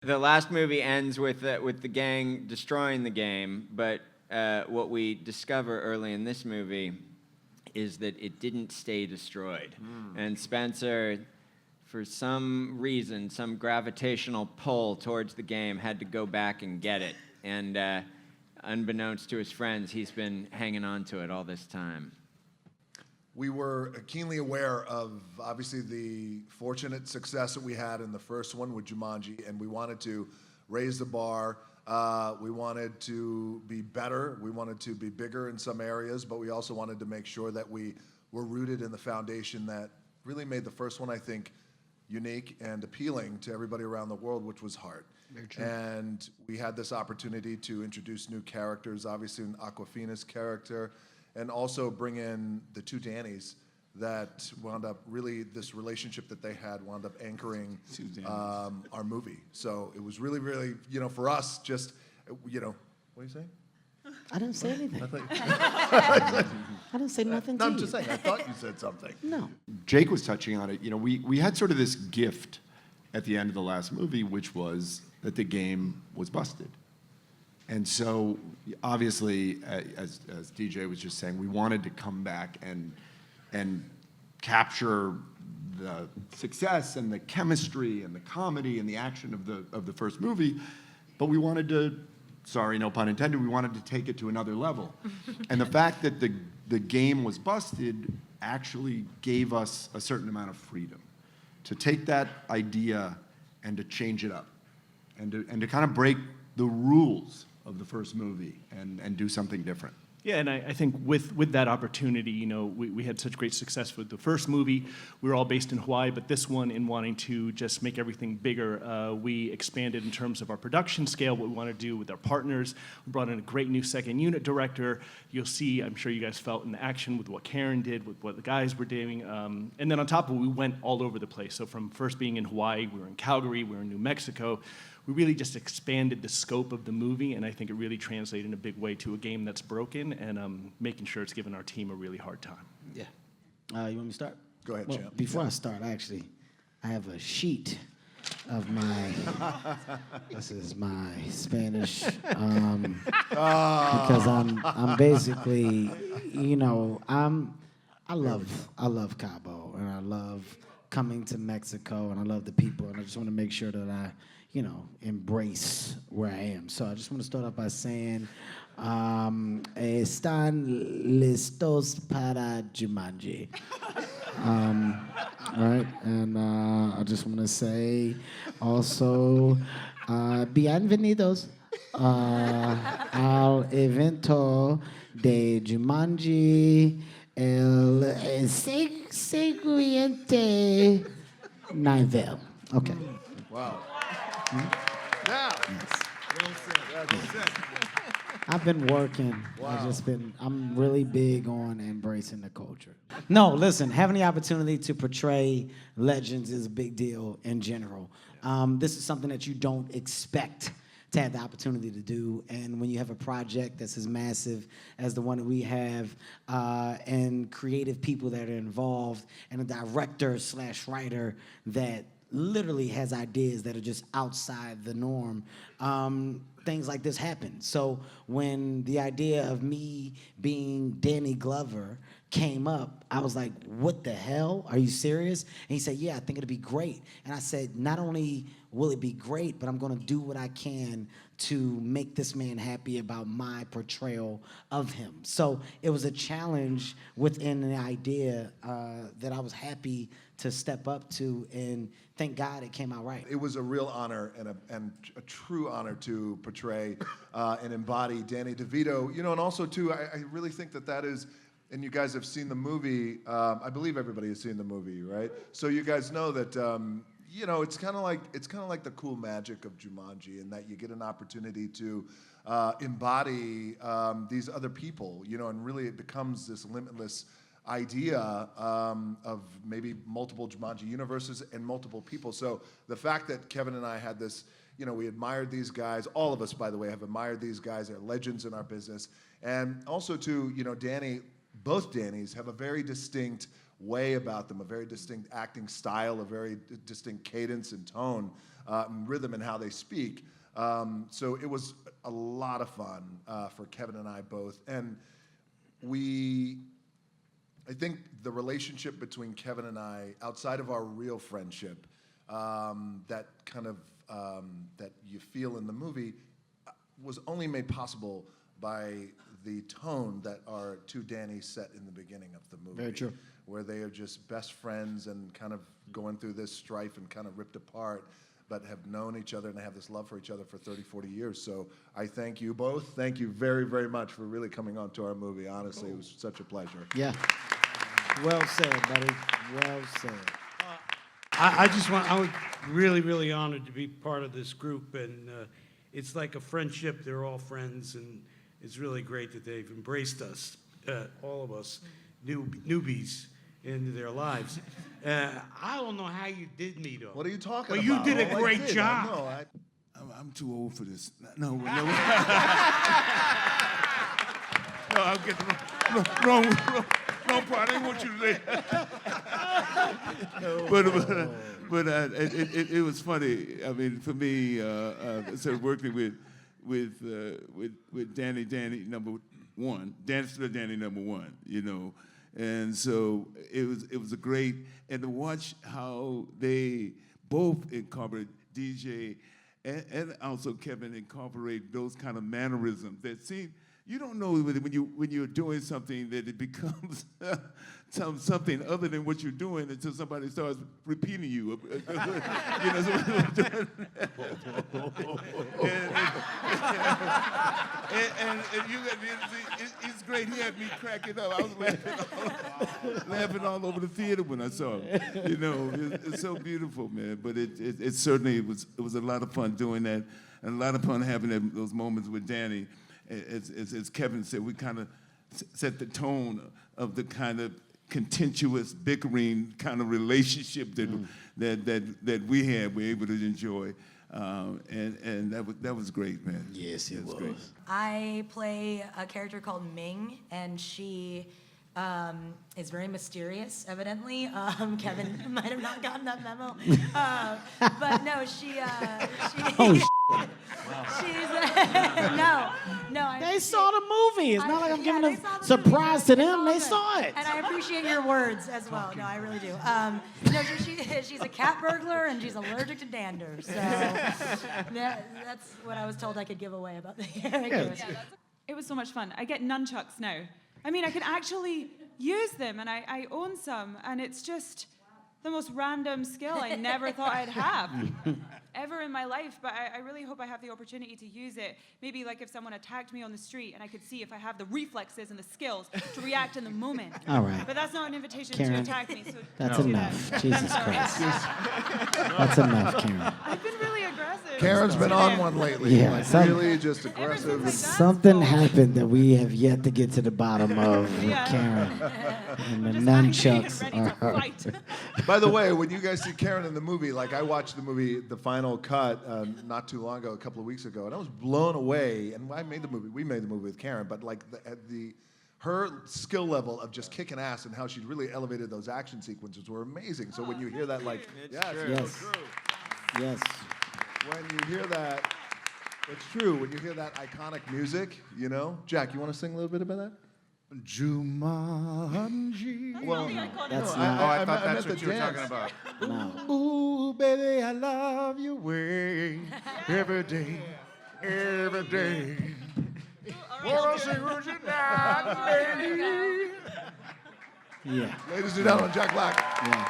The last movie ends with the gang destroying the game, but what we discover early in this movie is that it didn't stay destroyed. And Spencer, for some reason, some gravitational pull towards the game, had to go back and get it. And unbeknownst to his friends, he's been hanging on to it all this time. We were keenly aware of, obviously, the fortunate success that we had in the first one with Jumanji, and we wanted to raise the bar. We wanted to be better. We wanted to be bigger in some areas, but we also wanted to make sure that we were rooted in the foundation that really made the first one, I think, unique and appealing to everybody around the world, which was Hart. Very true. And we had this opportunity to introduce new characters, obviously Awkwafina's character, and also bring in the two Dannys that wound up really, this relationship that they had wound up anchoring our movie. So it was really, really, for us, just, what are you saying? I didn't say anything. I didn't say nothing to I'm you. just saying, I thought you said something. No. Jake was touching on it. We had sort of this gift at the end of the last movie, which was that the game was busted. And so, obviously, as DJ was just saying, we wanted to come back and capture the success and the chemistry and the comedy and the action of the first movie, but we wanted to, sorry, no pun intended, we wanted to take it to another level. And the fact that the game was busted actually gave us a certain amount of freedom to take that idea and to change it up and to kind of break the rules of the first movie and do something different. Yeah, and I think with that opportunity, we had such great success with the first movie. We were all based in Hawaii, but this one, in wanting to just make everything bigger, we expanded in terms of our production scale, what we want to do with our partners. We brought in a great new second unit director. You'll see, I'm sure you guys felt in the action with what Karen did, with what the guys were doing. And then on top of it, we went all over the place. So from first being in Hawaii, we were in Calgary, we were in New Mexico. We really just expanded the scope of the movie, and I think it really translated in a big way to a game that's broken and making sure it's giving our team a really hard time. Yeah. You want me to start? Go ahead, champ. Before I start, actually, I have a sheet of my, this is my Spanish, because I'm basically, I love Cabo, and I love coming to Mexico, and I love the people, and I just want to make sure that I, embrace where I am. So I just want to start off by saying, ¿están listos para Jumanji? Right? And I just want to say also, bienvenidos al evento de Jumanji el siguiente nivel. Okay. Wow. Now. I've been working. Wow. I'm really big on embracing the culture. No, listen, having the opportunity to portray legends is a big deal in general. This is something that you don't expect to have the opportunity to do. And when you have a project that's as massive as the one that we have, and creative people that are involved, and a director/writer that literally has ideas that are just outside the norm, things like this happen. So when the idea of me being Danny Glover came up, I was like, what the hell? Are you serious? And he said, yeah, I think it'll be great. And I said, not only will it be great, but I'm gonna do what I can to make this man happy about my portrayal of him. So it was a challenge within the idea that I was happy to step up to, and thank God it came out right. It was a real honor and a true honor to portray and embody Danny DeVito. And also too, I really think that is, and you guys have seen the movie. I believe everybody has seen the movie, right? So you guys know that it's kind of like the cool magic of Jumanji, in that you get an opportunity to embody these other people, and really it becomes this limitless idea of maybe multiple Jumanji universes and multiple people. So the fact that Kevin and I had this, we admired these guys. All of us, by the way, have admired these guys. They're legends in our business. And also too, Danny, both Dannys have a very distinct way about them, a very distinct acting style, a very distinct cadence and tone rhythm in how they speak. So it was a lot of fun for Kevin and I both. And I think the relationship between Kevin and I, outside of our real friendship, that kind of that you feel in the movie, was only made possible by the tone that our two Dannys set in the beginning of the movie. Very true. Where they are just best friends and kind of going through this strife and kind of ripped apart, but have known each other and have this love for each other for 30, 40 years. So I thank you both. Thank you very, very much for really coming on to our movie. Honestly, it was such a pleasure. Yeah. Well said, buddy. Well said. I was really, really honored to be part of this group, and it's like a friendship. They're all friends, and it's really great that they've embraced us, all of us, newbies into their lives. I don't know how you did me, though. What are you talking Well, about? you did a Oh, I great did. job. I know. I'm too old for this. No, no, I'm getting wrong part. I didn't want you to say. But it was funny. I mean, for me, sort of working with Danny number one, Danny number one, you know, and so it was a great, and to watch how they both incorporate DJ and also Kevin incorporate those kind of mannerisms that seem. You don't know when you're doing something that it becomes something other than what you're doing until somebody starts repeating you. You know, it's great. He had me cracking up. I was laughing all over the theater when I saw him. You know, it's so beautiful, man. But it certainly was a lot of fun doing that, and a lot of fun having those moments with Danny. As Kevin said, we kind of set the tone of the kind of contentious, bickering kind of relationship that we had. We were able to enjoy, and that was great, man. Yes, it was. Great. I play a character called Ming, and she is very mysterious, evidently. Kevin might have not gotten that memo. But no, Oh, she's, no. they saw the movie. It's not like I'm giving they a saw the surprise movie. to them. They It's saw all good. it. And I appreciate your words as well. No, I really do. No, she's a cat burglar, and she's allergic to dander. So that's what I was told I could give away about the character. It was so much fun. I get nunchucks now. I mean, I can actually use them, and I own some, and it's just the most random skill I never thought I'd have ever in my life, but I really hope I have the opportunity to use it. Maybe like if someone attacked me on the street and I could see if I have the reflexes and the skills to react in the moment. All right. But that's not an invitation Karen, to attack me, so That's don't do enough. that. Jesus Christ. That's enough, Karen. I've been really aggressive. Karen's been on one lately. Yeah, like some- really just aggressive. Ever since I Something happened that we have yet to get to the bottom of with Yeah. Karen. And the Just angry and nunchucks ready are to her. fight. By the way, when you guys see Karen in the movie, like I watched the movie, the final cut, not too long ago, a couple of weeks ago, and I was blown away. And I made the movie. We made the movie with Karen, but like her skill level of just kicking ass and how she really elevated those action sequences were amazing. So when you hear that, like, Yes. Yes. when you hear that, it's true. When you hear that iconic music, you know, Jack, you want to sing a little bit about that? Jumanji. Well, That's I not. thought that's what you were talking about. No. Ooh, baby, I love your way every day, every day. Wanna sing with you now, baby. Yeah. ladies and gentlemen, Jack Black. Yeah.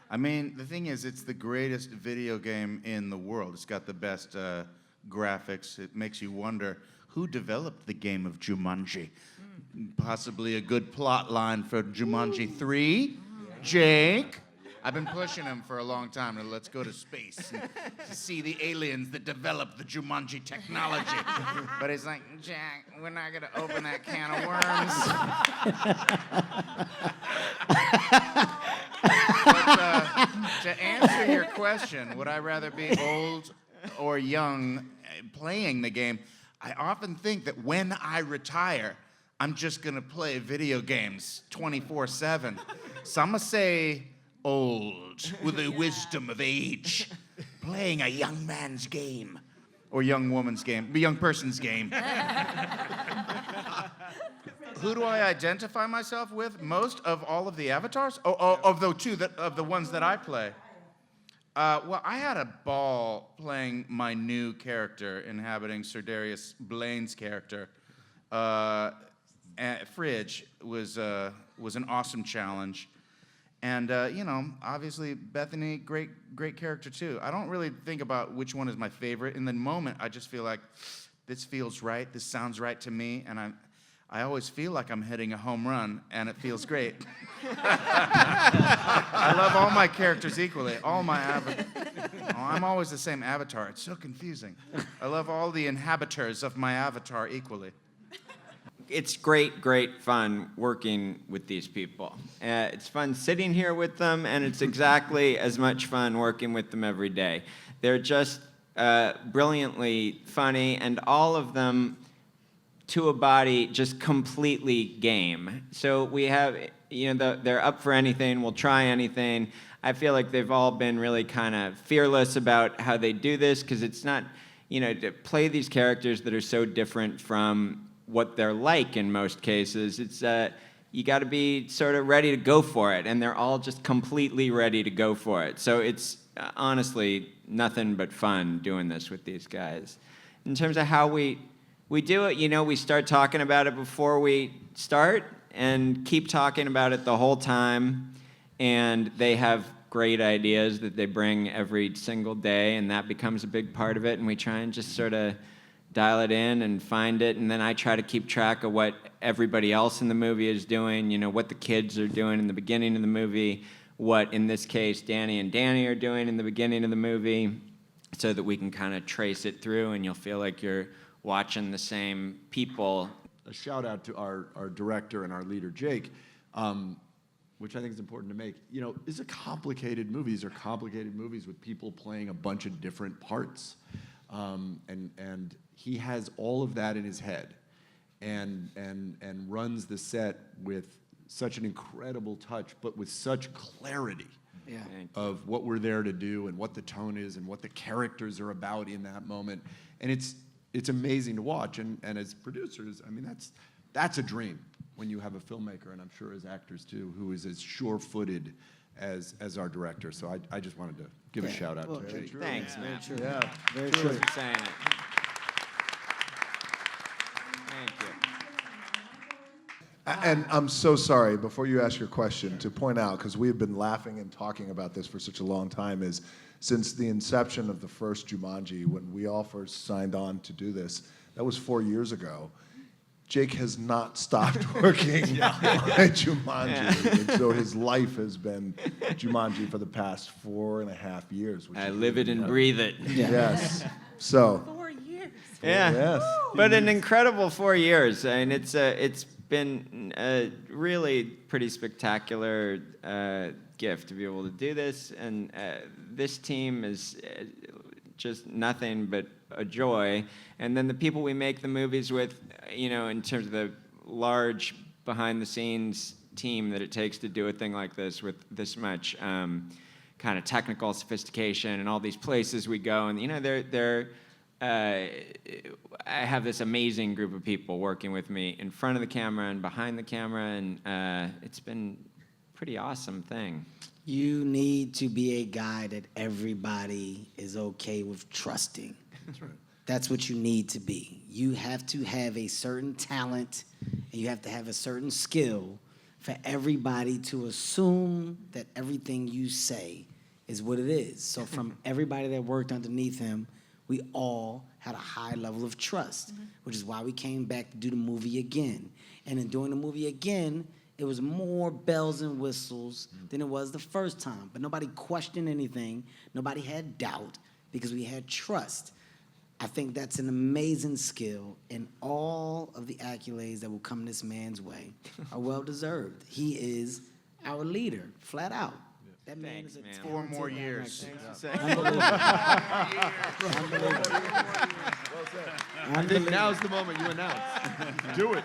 I mean, the thing is, it's the greatest video game in the world. It's got the best graphics. It makes you wonder who developed the game of Jumanji. Possibly a good plot line for Jumanji 3. Jake. I've been pushing him for a long time to let's go to space and to see the aliens that developed the Jumanji technology. But he's like, Jack, we're not gonna open that can of worms. But to answer your question, would I rather be old or young playing the game? I often think that when I retire, I'm just gonna play video games 24/7. Some say old with the wisdom of age, playing a young man's game. Or young woman's game, young person's game. Who do I identify myself with most of all of the avatars? Of the ones that I play. Well, I had a ball playing my new character, inhabiting Sir Darius Blaine's character. Fridge was an awesome challenge. And, obviously, Bethany, great character, too. I don't really think about which one is my favorite. In the moment, I just feel like this feels right, this sounds right to me, and I always feel like I'm hitting a home run, and it feels great. I love all my characters equally, all my avatars. Oh, I'm always the same avatar. It's so confusing. I love all the inhabitants of my avatar equally. It's great fun working with these people. It's fun sitting here with them, and it's exactly as much fun working with them every day. They're just brilliantly funny, and all of them, to a body, just completely game. So we have, they're up for anything, we'll try anything. I feel like they've all been really kind of fearless about how they do this, because it's not, to play these characters that are so different from what they're like in most cases. It's you got to be sort of ready to go for it, and they're all just completely ready to go for it. So it's honestly nothing but fun doing this with these guys. In terms of how we do it, we start talking about it before we start and keep talking about it the whole time, and they have great ideas that they bring every single day, and that becomes a big part of it, and we try and just sort of dial it in and find it, and then I try to keep track of what everybody else in the movie is doing, what the kids are doing in the beginning of the movie, what, in this case, Danny and Danny are doing in the beginning of the movie, so that we can kind of trace it through, and you'll feel like you're watching the same people. A shout out to our director and our leader, Jake, which I think is important to make. These are complicated movies. They're complicated movies with people playing a bunch of different parts. And he has all of that in his head, and runs the set with such an incredible touch, but with such clarity of what we're there to do and what the tone is and what the characters are about in that moment. And it's amazing to watch. And as producers, I mean, that's a dream when you have a filmmaker, and I'm sure as actors too, who is as sure-footed as our director. So I just wanted to give a shout out to Jake. Thanks, man. Very true. Yeah. Very True true. for saying it. Thank you. And I'm so sorry, before you ask your question, to point out, because we have been laughing and talking about this for such a long time, is since the inception of the first Jumanji, when we all first signed on to do this, that was 4 years ago. Jake has not stopped working on Jumanji. And so his life has been Jumanji for the past 4.5 years. Which I is live it really and breathe it. Yes. So, 4 years. Yeah. yes. But an incredible 4 years, and it's been a really pretty spectacular gift to be able to do this, and this team is just nothing but a joy. And then the people we make the movies with, in terms of the large behind-the-scenes team that it takes to do a thing like this with this much kind of technical sophistication and all these places we go, and I have this amazing group of people working with me in front of the camera and behind the camera, and it's been a pretty awesome thing. You need to be a guy that everybody is okay with trusting. That's right. That's what you need to be. You have to have a certain talent, and you have to have a certain skill for everybody to assume that everything you say is what it is. So from everybody that worked underneath him, we all had a high level of trust, which is why we came back to do the movie again. And in doing the movie again, it was more bells and whistles than it was the first time. But nobody questioned anything. Nobody had doubt because we had trust. I think that's an amazing skill, and all of the accolades that will come this man's way are well-deserved. He is our leader, flat out. That man Thanks, is a man. 4 more years. I think now's the moment you announce. Do it.